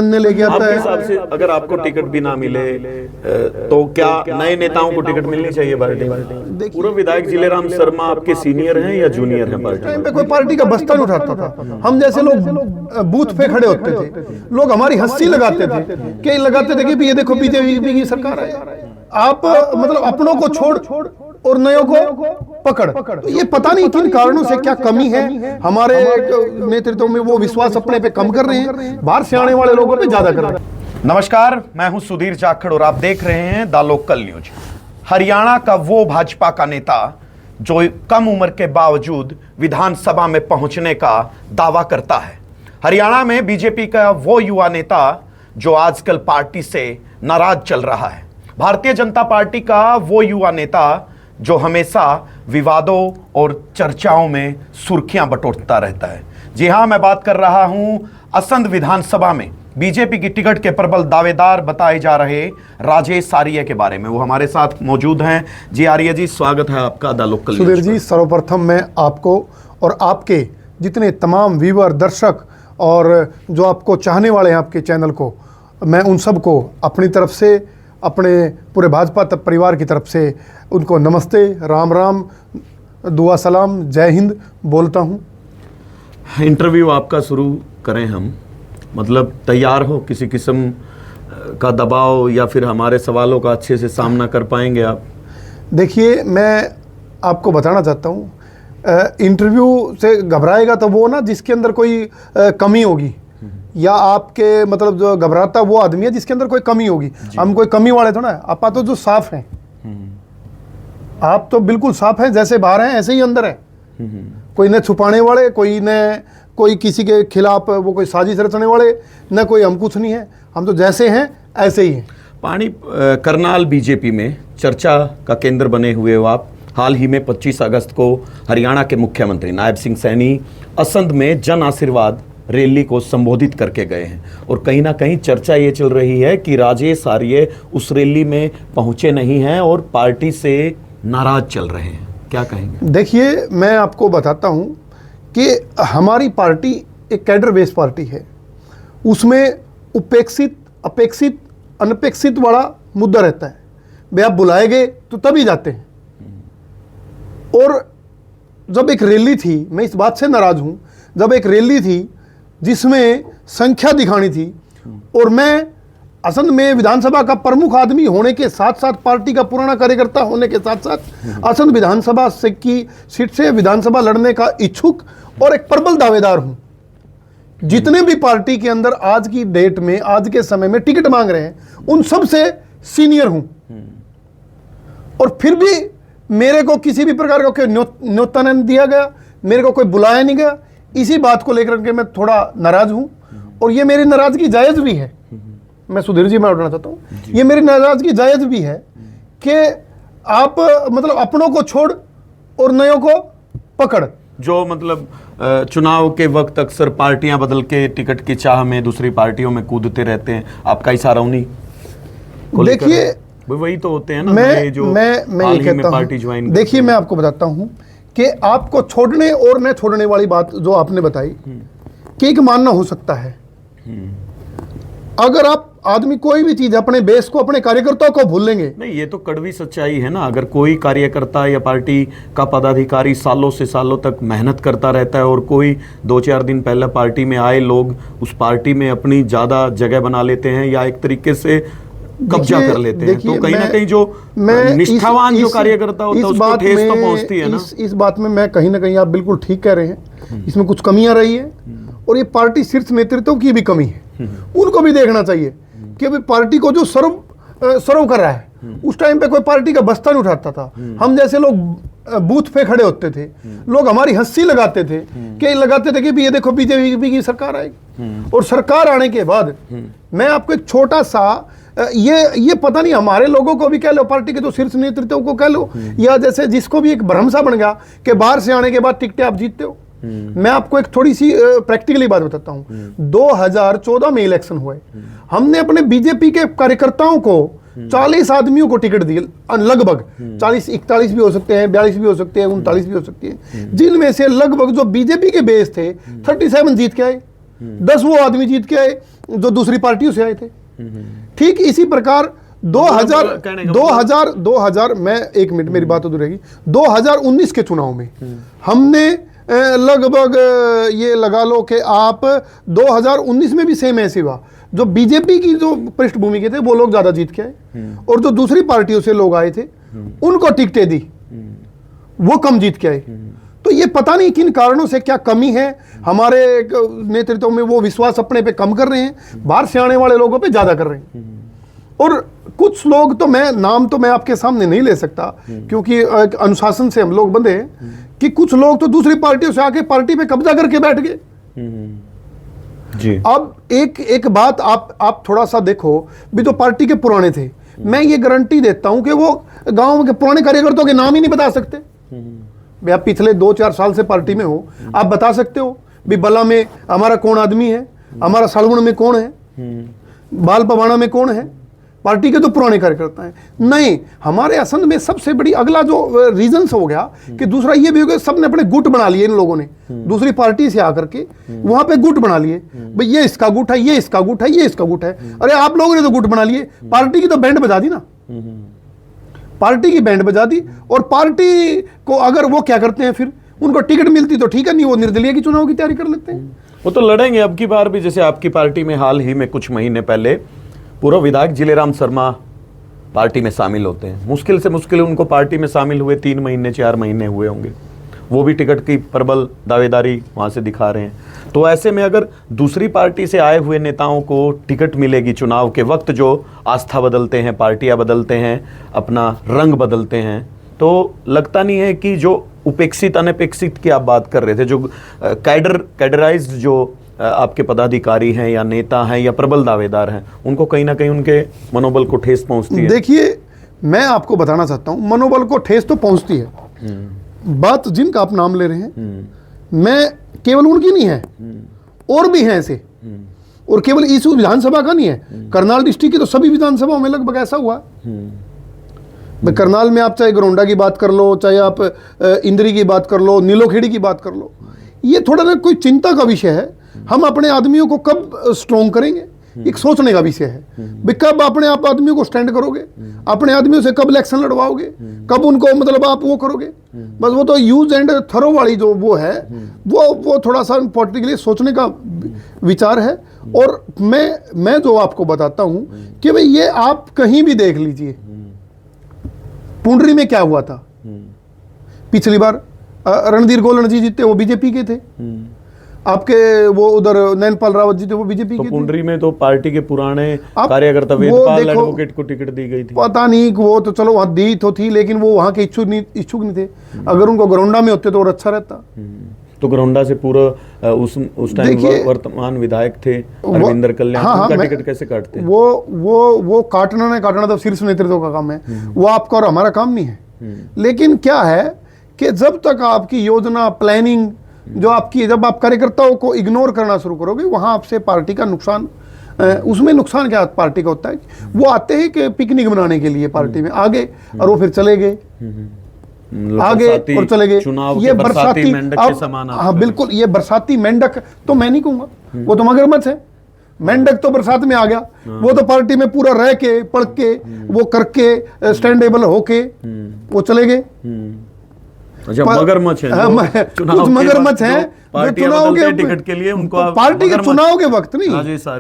ने लेके आता आपके है। हिसाब से अगर आपको टिकट भी ना मिले तो क्या नए नेताओं को टिकट मिलनी चाहिए पार्टी में? पूर्व विधायक जिलेराम शर्मा आपके सीनियर हैं या जूनियर हैं पार्टी टाइम में? पे कोई पार्टी का बस्ता नहीं उठाता था। हम जैसे लोग बूथ पे खड़े होते थे, लोग हमारी हंसी लगाते थे कि लगाते थे कि ये देखो बीजेपी की सरकार है। आप मतलब अपनों को छोड़ और नयों को पकड़। तो ये पता नहीं किन कारणों से क्या कमी है हमारे नेतृत्व में, वो विश्वास अपने पे कम कर रहे हैं, बाहर से आने वाले लोगों पे ज्यादा कर रहे हैं। नमस्कार, मैं हूं सुधीर जाखड़ और आप देख रहे हैं द लोकल न्यूज। हरियाणा का वो भाजपा का नेता जो कम उम्र के बावजूद विधानसभा में पहुंचने का दावा करता है। हरियाणा में बीजेपी का वो युवा नेता जो आजकल पार्टी से नाराज चल रहा है। भारतीय जनता पार्टी का वो युवा नेता जो हमेशा विवादों और चर्चाओं में सुर्खियां बटोरता रहता है। जी हां, मैं बात कर रहा हूं असंध विधानसभा में बीजेपी की टिकट के प्रबल दावेदार बताए जा रहे राजेश आर्य के बारे में। वो हमारे साथ मौजूद हैं। जी आर्य जी, स्वागत है आपका द लोकल। सुधीर जी, सर्वप्रथम मैं आपको और आपके जितने तमाम व्यूअर, दर्शक और जो आपको चाहने वाले हैं आपके चैनल को, मैं उन सबको अपनी तरफ से, अपने पूरे भाजपा परिवार की तरफ से उनको नमस्ते, राम राम, दुआ सलाम, जय हिंद बोलता हूं। इंटरव्यू आपका शुरू करें हम, मतलब तैयार हो? किसी किस्म का दबाव या फिर हमारे सवालों का अच्छे से सामना कर पाएंगे आप? देखिए, मैं आपको बताना चाहता हूँ, इंटरव्यू से घबराएगा तो वो ना जिसके अंदर कोई कमी होगी, या आपके मतलब जो घबराता वो आदमी है जिसके अंदर कोई कमी होगी। हम कोई कमी वाले थोड़ा है, आप तो जो साफ हैं, आप तो बिल्कुल साफ हैं, जैसे बाहर हैं ऐसे ही अंदर है। कोई न छुपाने वाले, कोई किसी के खिलाफ वो कोई साजिश रचने वाले, न कोई हम कुछ नहीं है, हम तो जैसे हैं ऐसे ही हैं। पानी करनाल बीजेपी में चर्चा का केंद्र बने हुए हो आप। हाल ही में 25 अगस्त को हरियाणा के मुख्यमंत्री नायब सिंह सैनी असंध में जन आशीर्वाद रैली को संबोधित करके गए हैं, और कहीं ना कहीं चर्चा ये चल रही है कि राजेश आर्य उस रैली में पहुंचे नहीं हैं और पार्टी से नाराज चल रहे हैं। क्या कहेंगे? देखिए, मैं आपको बताता हूं कि हमारी पार्टी एक कैडर बेस्ड पार्टी है। उसमें उपेक्षित, अपेक्षित, अनपेक्षित वाला मुद्दा रहता है। भाई आप बुलाए गए तो तभी जाते हैं। और जब एक रैली थी, मैं इस बात से नाराज हूं, जब एक रैली थी जिसमें संख्या दिखानी थी, और मैं असंध में विधानसभा का प्रमुख आदमी होने के साथ साथ, पार्टी का पुराना कार्यकर्ता होने के साथ साथ, असंध विधानसभा से की सीट से विधानसभा लड़ने का इच्छुक और एक प्रबल दावेदार हूं। जितने भी पार्टी के अंदर आज की डेट में, आज के समय में टिकट मांग रहे हैं, उन सब से सीनियर हूं। और फिर भी मेरे को किसी भी प्रकार का कोई न्योता नहीं दिया गया, मेरे को कोई बुलाया नहीं गया। इसी बात को लेकर के मैं थोड़ा नाराज हूं, और ये मेरी नाराजगी जायज भी है। मैं सुधीर जी, मैं उठाना चाहता हूं, ये मेरी नाराजगी जायज भी है कि आप मतलब अपनों को छोड़ और नयों को पकड़। जो मतलब चुनाव के वक्त अक्सर पार्टियां बदल के टिकट की चाह में दूसरी पार्टियों में कूदते रहते हैं, आपका इशारा उन्हीं को लेकर है? देखिए, वही तो होते हैं ना, मैं जो ये कहता पार्टी ज्वाइन। देखिए, मैं आपको बताता हूं कि आपको छोड़ने और न छोड़ने वाली बात जो आपने बताई कि एक मानना हो सकता है। अगर आप आदमी कोई भी चीज अपने बेस को, अपने कार्यकर्ताओं को भूल लेंगे, नहीं, ये तो कड़वी सच्चाई है ना। अगर कोई कार्यकर्ता या पार्टी का पदाधिकारी सालों से सालों तक मेहनत करता रहता है और कोई 2-4 दिन पहले पार्टी में आए लोग उस पार्टी में अपनी ज्यादा जगह बना लेते हैं या एक तरीके से कब्जा कर लेते हैं, तो कहीं ना कहीं जो निष्ठावान जो कार्यकर्ता होता है उसको ठेस तो पहुंचती है ना। इस बात में मैं कहीं ना कहीं, आप बिल्कुल ठीक कह रहे हैं, इसमें कुछ कमियां रही है, और ये पार्टी शीर्ष नेतृत्व की भी कमी है। उनको भी देखना चाहिए कि अभी पार्टी को जो सर्व कर रहा है, उस टाइम पे कोई पार्टी का बस्ता नहीं उठाता था। हम जैसे लोग बूथ पे खड़े होते थे, लोग हमारी हंसी लगाते थे कि ये देखो बीजेपी की सरकार आएगी। और सरकार आने के बाद मैं आपको एक छोटा सा, ये पता नहीं हमारे लोगों को भी कह लो, पार्टी के जो शीर्ष नेतृत्व को कह लो, या जैसे जिसको भी एक भ्रम सा बन गया कि बाहर से आने के बाद टिकटें आप जीतते हो। मैं आपको एक थोड़ी सी प्रैक्टिकली बात बताता हूं। 2014 में इलेक्शन हुए, हमने अपने बीजेपी के कार्यकर्ताओं को 40 आदमियों को टिकट दिए, लगभग 40, 41 भी हो सकते हैं, 42 भी हो सकते हैं, 39 भी हो सकती है, जिनमें से लगभग जो बीजेपी के बेस थे 37 जीत के आए। 10 वो आदमी जीत के आए जो दूसरी पार्टियों से आए थे। ठीक इसी प्रकार 2000 मैं एक मिनट मेरी बात अधूरी रहेगी। 2019 के चुनाव में हमने लगभग ये लगा लो कि आप 2019 में भी सेम ऐसे हुआ, जो बीजेपी की जो पृष्ठभूमि के थे वो लोग ज्यादा जीत के आए और जो दूसरी पार्टियों से लोग आए थे उनको टिकटें दी, वो कम जीत के आए। तो ये पता नहीं किन कारणों से क्या कमी है हमारे नेतृत्व में, वो विश्वास अपने पे कम कर रहे हैं, बाहर से आने वाले लोगों पे ज्यादा कर रहे हैं। और कुछ लोग तो नाम तो मैं आपके सामने नहीं ले सकता क्योंकि एक अनुशासन से हम लोग बंधे हैं कि कुछ लोग तो दूसरी पार्टियों से आके पार्टी पे कब्जा करके बैठ गए जी। अब एक बात आप थोड़ा सा देखो, भी तो पार्टी के पुराने थे, मैं ये गारंटी देता हूं कि वो गांव के पुराने कार्यकर्ताओं के नाम ही नहीं बता सकते। भाई आप पिछले 2-4 साल से पार्टी में हो, आप बता सकते हो भी बल्ला में हमारा कौन आदमी है, हमारा सालगुण में कौन है, बाल पवाना में कौन है, पार्टी के तो पुराने कार्यकर्ता हैं। नहीं, हमारे असंध में सबसे बड़ी अगला जो रीजन हो गया कि दूसरा ये भी हो गया, सबने अपने गुट बना लिए, इन लोगों ने दूसरी पार्टी से आकर के वहां पे गुट बना लिए। भाई ये इसका गुट है, ये इसका गुट है, ये इसका गुट है। अरे आप लोगों ने तो गुट बना लिए, पार्टी की तो बैंड बजा दी ना, पार्टी की बैंड बजा दी। और पार्टी को अगर वो क्या करते हैं, फिर उनको टिकट मिलती तो ठीक है, नहीं वो निर्दलीय की चुनाव की तैयारी कर लेते हैं। वो तो लड़ेंगे अब की बार भी। जैसे आपकी पार्टी में हाल ही में कुछ महीने पहले पूर्व विधायक जिलेराम शर्मा पार्टी में शामिल होते हैं, मुश्किल से मुश्किल उनको पार्टी में शामिल हुए 3 महीने 4 महीने हुए होंगे, वो भी टिकट की प्रबल दावेदारी वहां से दिखा रहे हैं। तो ऐसे में अगर दूसरी पार्टी से आए हुए नेताओं को टिकट मिलेगी चुनाव के वक्त, जो आस्था बदलते हैं, पार्टियां बदलते हैं, अपना रंग बदलते हैं, तो लगता नहीं है कि जो उपेक्षित अनपेक्षित की आप बात कर रहे थे, जो कैडराइज्ड जो आपके पदाधिकारी हैं या नेता हैं या प्रबल दावेदार हैं, उनको कहीं ना कहीं उनके मनोबल को ठेस पहुंचती है? देखिए, मैं आपको बताना चाहता हूं, मनोबल को ठेस तो पहुंचती है। बात जिनका आप नाम ले रहे हैं, मैं केवल उनकी नहीं है, और भी हैं ऐसे, और केवल इस विधानसभा का नहीं है, करनाल डिस्ट्रिक्ट की तो सभी विधानसभाओं में लगभग ऐसा हुआ। करनाल में आप चाहे गरोंडा की बात कर लो, चाहे आप इंद्री की बात कर लो, नीलोखेड़ी की बात कर लो, ये थोड़ा ना कोई चिंता का विषय है। हम अपने आदमियों को कब स्ट्रॉन्ग करेंगे, एक सोचने का विषय है। भाई कब अपने आप आदमियों को स्टैंड करोगे, अपने आदमियों से कब इलेक्शन लड़वाओगे, कब उनको मतलब आप वो करोगे। बस वो तो यूज एंड थरो वाली जो वो है, वो थोड़ा सा पॉलिटिकली सोचने का विचार है। और मैं जो आपको बताता हूं कि भाई ये आप कहीं भी देख लीजिए, पुंडरी में क्या हुआ था पिछली बार, रणधीर गोलन जी जीते, वो बीजेपी के थे। आपके वो उधर नैनपाल रावत जी थे, वो बीजेपी के थे। पुंडरी में तो पार्टी के पुराने कार्यकर्ता वेदपाल एडवोकेट को टिकट दी गई थी। पता नहीं, वो तो चलो वहां दी तो थी, लेकिन वो वहां के इच्छुक नहीं थे। अगर उनको गरोंडा में होते तो और अच्छा रहता। तो गरोंडा से पूरा उस टाइम वर्तमान विधायक थे अरविंदर कल्याण, उनका टिकट कैसे काटते हैं? वो काटना तो शीर्ष नेतृत्व का काम है, वो आपका और हमारा काम नहीं है। लेकिन क्या है कि जब तक आपकी योजना प्लानिंग जो आपकी, जब आप कार्यकर्ताओं को इग्नोर करना शुरू करोगे, वहां आपसे पार्टी का नुकसान, उसमें नुकसान क्या पार्टी का होता है, वो आते हैं कि पिकनिक मनाने के लिए पार्टी में आगे, और वो फिर चले गए आगे और चले गए। ये बरसाती मेंढक के समान। हाँ बिल्कुल, ये बरसाती मेंढक तो मैं नहीं कहूंगा, वो तो मगरमच्छ है। मेंढक तो बरसात में आ गया, वो तो पार्टी में पूरा रह के पढ़ के वो करके स्टैंडेबल होके वो चले गए। मगरमच्छ है, कुछ मगरमच्छ हैं जो चुनाव के टिकट के लिए उनको पार्टी के चुनाव के वक्त नहीं,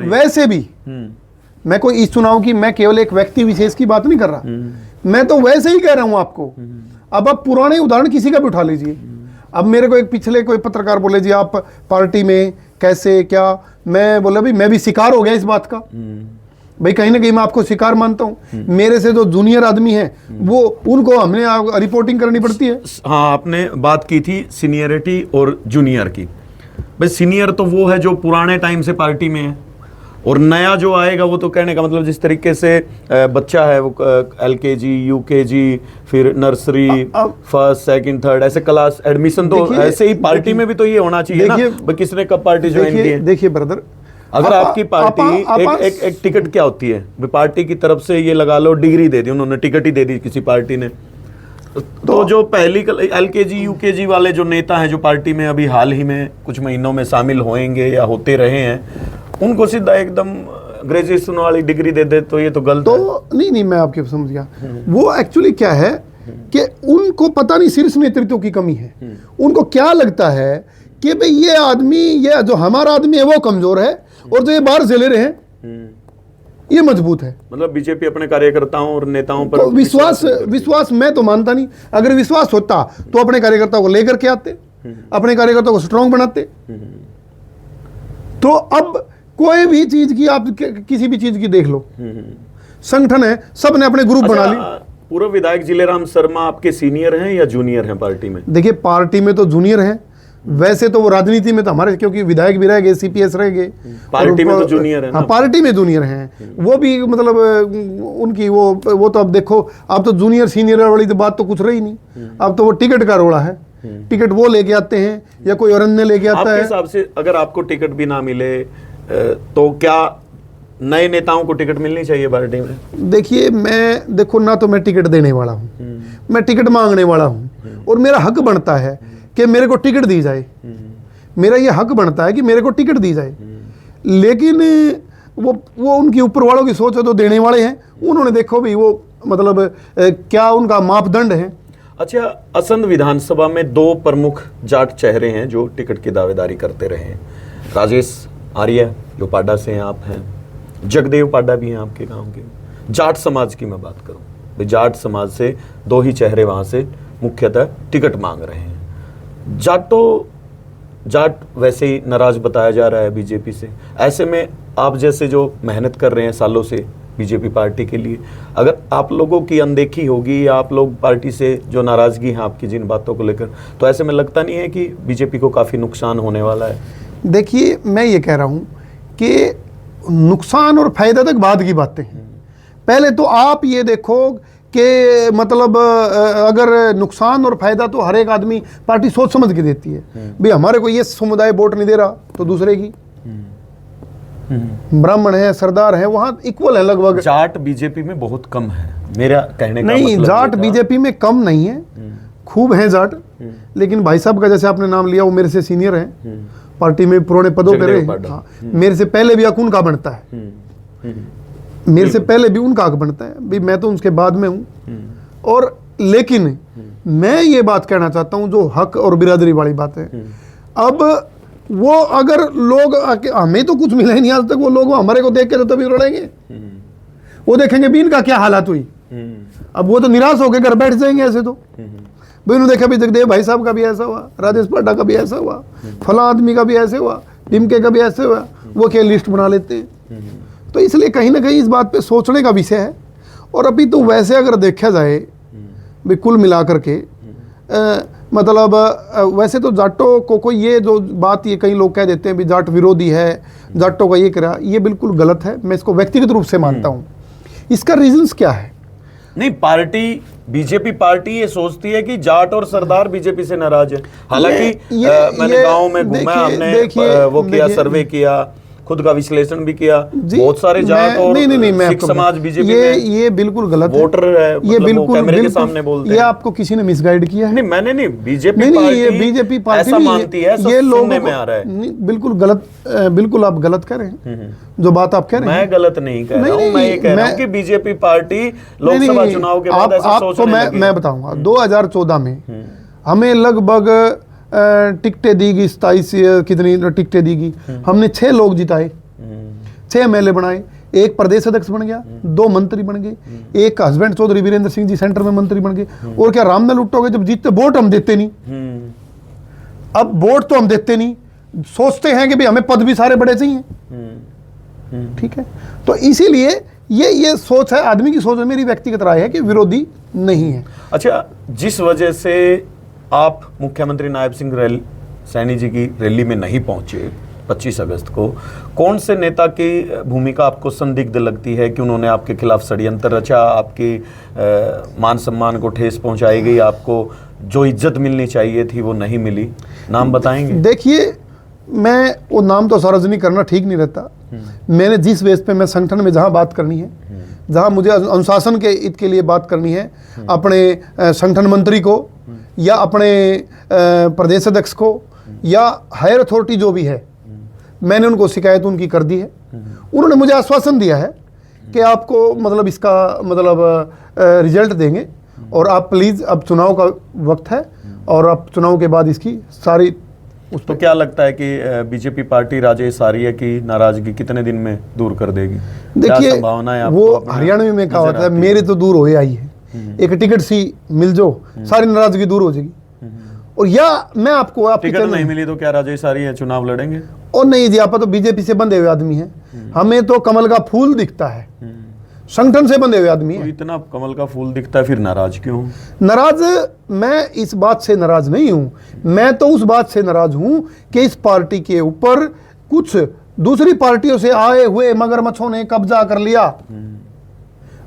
वैसे भी मैं कोई इस चुनाव की, मैं केवल एक व्यक्ति विशेष की बात नहीं कर रहा, मैं तो वैसे ही कह रहा हूं आपको। अब आप पुराने उदाहरण किसी का भी उठा लीजिए। अब मेरे को एक पिछले कोई पत्रकार बोले जी आप पार्टी में कैसे क्या, मैं बोला भाई मैं भी शिकार हो गया इस बात का। भाई कहीं ना कहीं मैं आपको शिकार मानता हूं। मेरे से जो जूनियर आदमी है वो, उनको हमने रिपोर्टिंग करनी पड़ती है। हाँ, आपने बात की थी सीनियरिटी और जूनियर की। भाई सीनियर तो वो है जो पुराने टाइम से पार्टी में है, और नया जो आएगा वो तो कहने का मतलब जिस तरीके से बच्चा है वो LKG UKG फिर नर्सरी फर्स्ट सेकंड थर्ड ऐसे क्लास एडमिशन, तो ऐसे ही पार्टी में भी तो ये होना चाहिए ना, किसने कब पार्टी ज्वाइन की है। देखिए ब्रदर, अगर आपकी पार्टी एक टिकट क्या होती है, पार्टी की तरफ से ये लगा लो डिग्री दे दी उन्होंने, टिकट ही दे दी किसी पार्टी ने, तो जो पहली एलकेजी यूकेजी वाले जो नेता हैं जो पार्टी में अभी हाल ही में कुछ महीनों में शामिल होंगे या होते रहे हैं, उनको सीधा एकदम ग्रेजुएशन वाली डिग्री दे दे तो ये तो गलत है। तो नहीं मैं आपके समझ गया। वो एक्चुअली क्या है कि उनको पता नहीं शीर्ष नेतृत्व की कमी है। उनको क्या लगता है कि भाई ये आदमी, ये जो हमारा आदमी है वो कमजोर है और जो ये बाहर से ले रहे हैं ये मजबूत है। मतलब बीजेपी अपने कार्यकर्ताओं और नेताओं पर तो विश्वास मैं तो मानता नहीं। अगर विश्वास होता तो अपने कार्यकर्ताओं को लेकर के आते, अपने कार्यकर्ताओं को स्ट्रांग बनाते। तो अब कोई भी चीज की आप किसी भी चीज की देख लो, संगठन है, सबने अपने ग्रुप बना ली। पूर्व विधायक जिलेराम शर्मा आपके सीनियर हैं या जूनियर हैं पार्टी में? देखिए पार्टी में तो जूनियर हैं, वैसे तो वो राजनीति में तो हमारे, क्योंकि विधायक भी रह गए, सीपीएस रह गए, पार्टी में तो जूनियर है ना? हाँ पार्टी में जूनियर हैं वो भी, मतलब उनकी वो तो अब देखो, अब तो जूनियर सीनियर वाली तो बात तो कुछ रही नहीं। अब तो वो टिकट का रोड़ा है, टिकट वो लेके आते हैं या कोई और अन्य लेके आता है। आपके हिसाब से अगर आपको टिकट भी ना मिले तो क्या नए नेताओं को टिकट मिलनी चाहिए पार्टी में? देखिए देखो ना तो मैं टिकट देने वाला हूँ, मैं टिकट मांगने वाला हूँ और मेरा हक बनता है कि मेरे को टिकट दी जाए। मेरा ये हक बनता है कि मेरे को टिकट दी जाए। लेकिन वो उनकी ऊपर वालों की सोच है, तो देने वाले हैं, उन्होंने देखो भी वो मतलब क्या उनका मापदंड है। अच्छा, असंध विधानसभा में दो प्रमुख जाट चेहरे हैं जो टिकट की दावेदारी करते रहे हैं। राजेश आर्य जो पाडा से हैं आप हैं, जगदेव पाडा भी हैं आपके गांव के। जाट समाज की मैं बात करूं, भाई जाट समाज से दो ही चेहरे वहां से मुख्यतः टिकट मांग रहे हैं। जाट वैसे ही नाराज बताया जा रहा है बीजेपी से। ऐसे में आप जैसे जो मेहनत कर रहे हैं सालों से बीजेपी पार्टी के लिए, अगर आप लोगों की अनदेखी होगी या आप लोग पार्टी से जो नाराजगी है आपकी जिन बातों को लेकर, तो ऐसे में लगता नहीं है कि बीजेपी को काफी नुकसान होने वाला है? देखिए मैं ये कह रहा हूं कि नुकसान और फायदा तक बाद की बातें हैं। पहले तो आप ये देखो कि मतलब अगर नुकसान और फायदा तो हर एक आदमी पार्टी सोच समझ के देती है। भाई हमारे को ये समुदाय वोट नहीं दे रहा तो दूसरे की, ब्राह्मण है, सरदार है, वहां इक्वल है लगभग। जाट बीजेपी में बहुत कम है, मेरा कहने का नहीं, मतलब जाट बीजेपी में कम नहीं है, खूब है जाट। लेकिन भाई साहब का जैसे आपने नाम लिया, वो मेरे से सीनियर हैं, पार्टी में पुराने पदों पे रहे। हाँ, मेरे से पहले भी हक उनका बनता है, मेरे से पहले भी उनका हक बनता है, भी मैं तो उनके बाद में हूँ। और लेकिन मैं ये बात कहना चाहता हूँ, जो हक और बिरादरी वाली बात है, अब वो अगर लोग हमें तो कुछ मिला ही नहीं आज तक, वो लोग हमारे को देख के तो तभी लड़ेंगे, वो देखेंगे भी इनका क्या हालात हुई। अब वो तो निराश होकर घर बैठ जाएंगे ऐसे तो। भाई उन्होंने देखा भी जगदेव भाई साहब का भी ऐसा हुआ, राजेश पाडा का भी ऐसा हुआ, फला आदमी का भी ऐसे हुआ, टिमके का भी ऐसे हुआ, वो क्या लिस्ट बना लेते हैं। तो इसलिए कहीं ना कहीं इस बात पे सोचने का विषय है। और अभी तो वैसे अगर देखा जाए भी कुल मिलाकर के मतलब वैसे तो जाटों को कोई ये जो बात ये कई लोग कह देते हैं भी जाट विरोधी है, जाटों का ये करा, ये बिल्कुल गलत है। मैं इसको व्यक्तिगत रूप से मानता हूँ। इसका रीजंस क्या है? नहीं, पार्टी बीजेपी पार्टी ये सोचती है कि जाट और सरदार बीजेपी से नाराज है। हालांकि मैंने गांव में घूमा, हमने वो किया, सर्वे किया, खुद का विश्लेषण भी किया, बहुत सारे जाट और सिख समाज बीजेपी में ये बिल्कुल गलत वोटर है, ये बिल्कुल कैमरे के सामने बोलते हैं। ये आपको किसी ने मिसगाइड किया है? नहीं, मैंने नहीं, बीजेपी पार्टी ऐसा मानती है, ये लोगों में आ रहा है। बिल्कुल गलत, बिल्कुल आप गलत कह रहे हैं जो बात आप कह रहे हैं। मैं गलत नहीं कह रहा हूं, मैं ये कह रहा हूं कि बीजेपी पार्टी लोकसभा चुनाव के बाद ऐसा सोचने लगी। मैं बताऊंगा, 2014 में हमें लगभग टिकटें दी गई, 27 कितनी टिकटें दी गई, हमने 6 लोग जिताए, 6 एमएलए बनाए, एक प्रदेश अध्यक्ष बन गया, 2 मंत्री बन गए, एक हस्बैंड चौधरी वीरेंद्र सिंह जी सेंटर में मंत्री बन गए। और क्या राम में लुटोगे? जब जीतते वोट हम देते नहीं। अब वोट तो हम देते नहीं, सोचते हैं कि भाई हमें पद भी सारे बड़े चाहिए, ठीक है। तो इसीलिए ये सोच है, आदमी की सोच है। मेरी व्यक्तिगत राय है कि विरोधी नहीं है। अच्छा, जिस वजह से आप मुख्यमंत्री नायब सिंह सैनी जी की रैली में नहीं पहुंचे 25 अगस्त को, कौन से नेता की भूमिका आपको संदिग्ध लगती है कि उन्होंने आपके खिलाफ षड्यंत्र रचा, आपकी मान सम्मान को ठेस पहुंचाई गई, आपको जो इज्जत मिलनी चाहिए थी वो नहीं मिली? नाम बताएंगे? देखिए, मैं वो नाम तो सार्वजनिक करना ठीक नहीं रहता। मैंने जिस बेस पे मैं संगठन में जहां बात करनी है जहाँ मुझे अनुशासन के हित के लिए बात करनी है, अपने संगठन मंत्री को या अपने प्रदेश अध्यक्ष को या हायर अथॉरिटी जो भी है, मैंने उनको शिकायत उनकी कर दी है। उन्होंने मुझे आश्वासन दिया है कि आपको मतलब इसका मतलब रिजल्ट देंगे और आप प्लीज़, अब चुनाव का वक्त है और अब चुनाव के बाद इसकी सारी उस तो क्या लगता है कि बीजेपी पार्टी राजेश आर्य की नाराजगी कितने दिन में दूर कर देगी? देखिए, संभावना है वो हरियाणा में क्या होता है, मेरे तो दूर हो आई है, एक टिकट सी मिल जो सारी नाराजगी दूर हो जाएगी। और या मैं आपको टिकट नहीं मिली तो क्या राजेश आर्य चुनाव लड़ेंगे? और नहीं जी, आप तो बीजेपी से बंधे हुए आदमी हैं, हमें तो कमल का फूल दिखता है, संगठन से बंधे हुए आदमी तो हैं। इतना कमल का फूल दिखता है, फिर नाराज क्यों? नाराज मैं इस बात से नाराज नहीं हूं, मैं तो उस बात से नाराज हूं कि इस पार्टी के ऊपर कुछ दूसरी पार्टियों से आए हुए मगरमच्छों ने कब्जा कर लिया।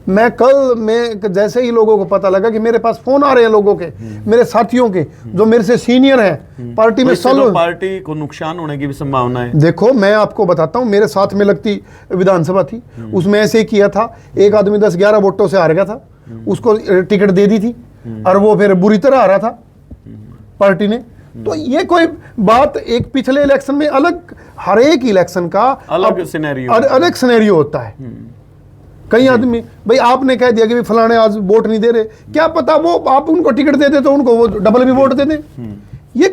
मैं कल में जैसे ही लोगों को पता लगा कि मेरे पास फोन आ रहे हैं लोगों के, मेरे साथियों के जो मेरे से सीनियर हैं पार्टी में, तो पार्टी को नुकसान होने की भी संभावना है। देखो, मैं आपको बताता हूं, मेरे साथ में लगती विधानसभा थी, उसमें ऐसे ही किया था। एक आदमी 10-11 वोटों से हार गया था, उसको टिकट दे दी थी और वो फिर बुरी तरह आ रहा था पार्टी ने। तो ये कोई बात, एक पिछले इलेक्शन में अलग, हर एक इलेक्शन का अलग सिनेरियो होता है। कई आदमी, भाई आपने कह दिया कि भाई फलाने आज वोट नहीं दे रहे, क्या पता वो आप उनको टिकट दे दे तो उनको वो डबल भी वोट दे दें। ये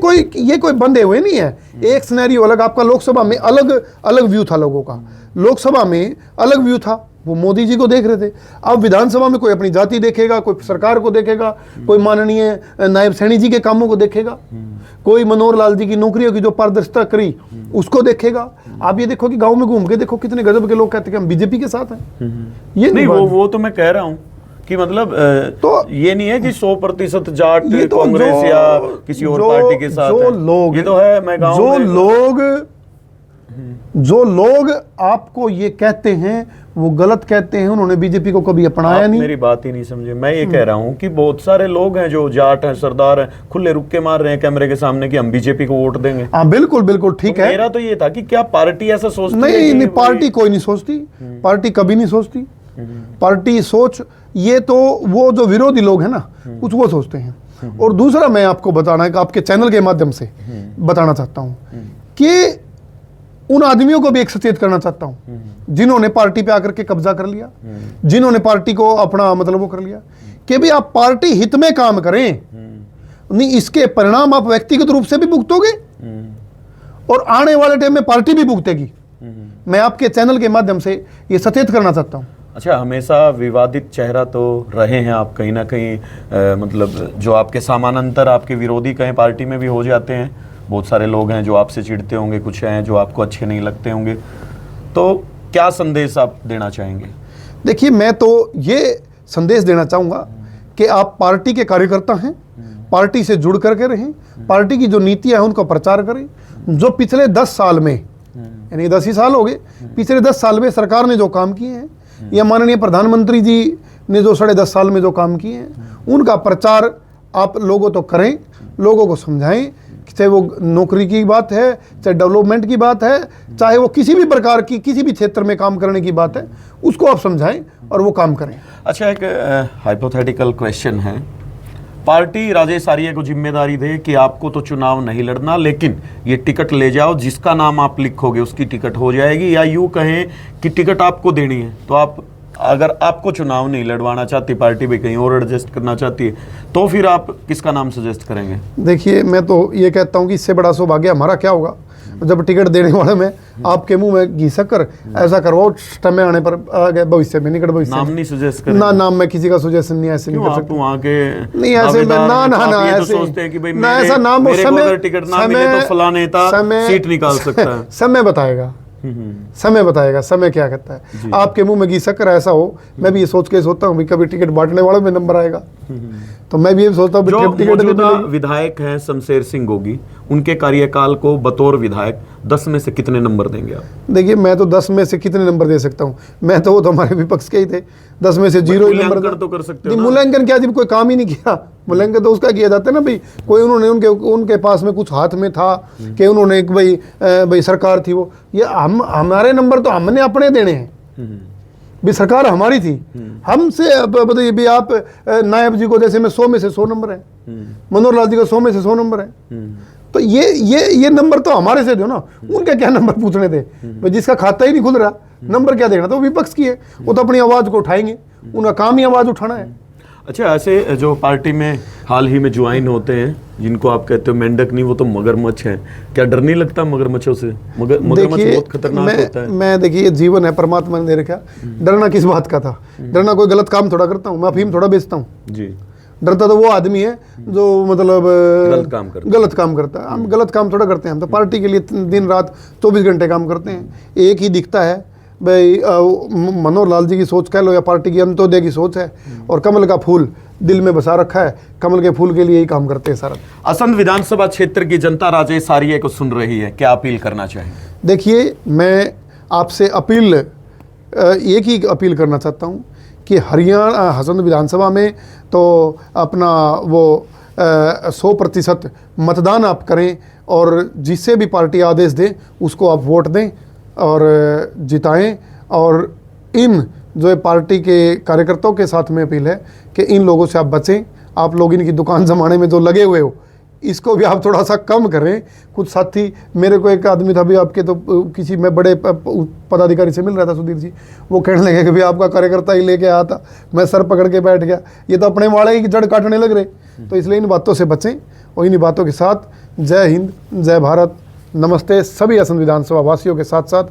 कोई बंधे हुए नहीं है। एक सिनेरियो अलग, आपका लोकसभा में अलग व्यू था लोगों का, लोकसभा में अलग व्यू था, वो मोदी जी को देख रहे थे। अब विधानसभा में कोई अपनी जाति देखेगा, कोई सरकार को देखेगा, कोई माननीय नायब सैनी जी के कामों को देखेगा, कोई मनोहर लाल जी की नौकरियों की जो पारदर्शिता करी उसको देखेगा। आप ये देखो कि गांव में घूम के देखो कितने गजब के लोग कहते हैं कि हम बीजेपी के साथ हैं। ये नहीं, वो तो मैं कह रहा हूँ कि मतलब तो ये नहीं है कि 100% जाट तो कांग्रेस या किसी और पार्टी के साथ जो लोग, ये तो है, मैं गाँव जो लोग आपको ये कहते हैं वो गलत कहते हैं, उन्होंने बीजेपी को कभी अपनाया नहीं। मेरी बात ही नहीं समझे। मैं ये कह रहा हूँ कि बहुत सारे लोग हैं जो जाट हैं, सरदार हैं, खुले रुक के मार रहे हैं कैमरे के सामने कि हम बीजेपी को वोट देंगे। हाँ बिल्कुल बिल्कुल ठीक है। मेरा तो ये था कि क्या पार्टी ऐसा सोचती है? नहीं, पार्टी कोई नहीं सोचती, पार्टी कभी नहीं सोचती। पार्टी सोच, ये तो वो जो विरोधी लोग हैं ना, कुछ वो सोचते हैं। और दूसरा मैं आपको बताना है कि आपके चैनल के माध्यम से बताना चाहता हूँ कि उन आदमियों को भी एक सचेत करना चाहता हूं जिन्होंने पार्टी पे आकर के कब्जा कर लिया, जिन्होंने पार्टी को अपना मतलब वो कर लिया, कि भी आप पार्टी हित में काम करें, नहीं इसके परिणाम आप व्यक्तिगत रूप से भी भुगतोगे और आने वाले टाइम में पार्टी भी भुगतेगी। मैं आपके चैनल के माध्यम से ये सचेत करना चाहता हूं। अच्छा, हमेशा विवादित चेहरा तो रहे हैं आप, कहीं ना कहीं मतलब जो आपके समानांतर आपके विरोधी कहीं पार्टी में भी हो जाते हैं। बहुत सारे लोग हैं जो आपसे चिढ़ते होंगे, कुछ हैं जो आपको अच्छे नहीं लगते होंगे, तो क्या संदेश आप देना चाहेंगे? देखिए, मैं तो ये संदेश देना चाहूँगा कि आप पार्टी के कार्यकर्ता हैं, पार्टी से जुड़ करके रहें, पार्टी की जो नीतियाँ हैं उनका प्रचार करें। जो पिछले 10 साल में, यानी 10 ही साल हो गए, पिछले 10 साल में सरकार ने जो काम किए हैं या माननीय प्रधानमंत्री जी ने जो 10.5 साल में जो काम किए हैं, उनका प्रचार आप लोगों तो करें, लोगों को समझाएं, चाहे वो नौकरी की बात है, चाहे डेवलपमेंट की बात है, चाहे वो किसी भी प्रकार की किसी भी क्षेत्र में काम करने की बात है, उसको आप समझाएं और वो काम करें। अच्छा, एक हाइपोथेटिकल क्वेश्चन है, पार्टी राजेश आर्य को जिम्मेदारी दे कि आपको तो चुनाव नहीं लड़ना, लेकिन ये टिकट ले जाओ, जिसका नाम आप लिखोगे उसकी टिकट हो जाएगी, या यूँ कहें कि टिकट आपको देनी है, तो आप अगर आपको चुनाव नहीं लड़वाना चाहती पार्टी भी कहीं और एडजस्ट करना चाहती है, तो फिर आप किसका नाम सजेस्ट करेंगे? देखिए, मैं तो ये कहता हूँ कि इससे बड़ा सौभाग्य हमारा क्या होगा जब टिकट देने वाले में आपके मुंह में घी शक्कर ऐसा करवाओ, समय आने पर आगे भविष्य में, निकट भविष्य नाम नहीं सजेस्ट करें ना, नाम मैं किसी का सजेशन नहीं ऐसे नहीं कर सकता। वहाँ के नहीं ऐसे में ना ऐसे सोचते हैं कि भाई ना, ऐसा नाम मेरे को अगर टिकट ना मिले तो फला नेता सीट निकाल सकता है। समय बताएगा, समय बताएगा, समय क्या कहता है। आपके मुंह में घी शक्कर ऐसा हो, मैं भी ये सोच के सोचता हूँ कभी टिकट बांटने वालों में नंबर आएगा, तो मैं भी ये सोचता हूँ जो मौजूदा विधायक हैं शमशेर सिंह गोगी, उनके कार्यकाल को बतौर विधायक 10 में से कितने नंबर देंगे आप? देखिए, मैं तो 10 में से कितने नंबर दे सकता हूँ, मैं तो वो तो हमारे विपक्ष के ही थे, 10 में से 0 ही नंबर तो कर सकते हो। मूल्यांकन क्या, जब कोई काम ही नहीं किया, मूल्यांकन तो उसका किया जाता है ना भाई, कोई उन्होंने उनके पास में कुछ हाथ में था कि उन्होंने भाई सरकार थी वो, ये हमारे नंबर तो हमने अपने देने हैं, भी सरकार हमारी थी, हमसे बताइए भी आप नायब जी को जैसे में 100 में से 100 नंबर है, मनोहर लाल जी को 100 में से 100 नंबर है, तो ये नंबर तो हमारे से दो ना, उनके क्या नंबर पूछने थे? भाई जिसका खाता ही नहीं खुल रहा, नंबर क्या देखना? तो विपक्ष की है, वो तो अपनी आवाज को उठाएंगे, उनका काम ही आवाज उठाना है। अच्छा, ऐसे जो पार्टी में हाल ही में ज्वाइन होते हैं, जिनको आप कहते हो मेंढक नहीं, वो तो मगरमच्छ हैं, क्या डर नहीं लगता मगरमच्छों से? मगरमच्छ बहुत खतरनाक होता है। मैं देखिए, ये जीवन है, परमात्मा ने दे रखा, डरना किस बात का था? डरना कोई गलत काम थोड़ा करता हूँ मैं, अफीम थोड़ा बेचता हूँ जी। डरता तो वो आदमी है जो मतलब गलत काम करता है। हम गलत काम थोड़ा करते हैं, हम तो पार्टी के लिए दिन रात 24 घंटे काम करते हैं। एक ही दिखता है भाई, मनोहर लाल जी की सोच कह लो या पार्टी की अंत्योदय की सोच है, और कमल का फूल दिल में बसा रखा है, कमल के फूल के लिए ही काम करते हैं सारा। असंध विधानसभा क्षेत्र की जनता राजेश आर्य को सुन रही है, क्या अपील करना चाहिए? देखिए, मैं आपसे एक ही अपील करना चाहता हूँ कि हरियाणा हसंद विधानसभा में तो अपना वो 100% मतदान आप करें, और जिससे भी पार्टी आदेश दे उसको आप वोट दें और जिताएं। और इन जो पार्टी के कार्यकर्ताओं के साथ में अपील है कि इन लोगों से आप बचें। आप लोग इनकी दुकान जमाने में जो लगे हुए हो, इसको भी आप थोड़ा सा कम करें। कुछ साथी, मेरे को एक आदमी था भी आपके, तो किसी में बड़े पदाधिकारी से मिल रहा था, सुधीर जी, वो कहने लगे कि भाई आपका कार्यकर्ता ही लेके आया था, मैं सर पकड़ के बैठ गया, ये तो अपने वाले की जड़ काटने लग रहे। तो इसलिए इन बातों से बचें, और इन्हीं बातों के साथ जय हिंद, जय भारत, नमस्ते सभी असंध विधानसभा वासियों के साथ साथ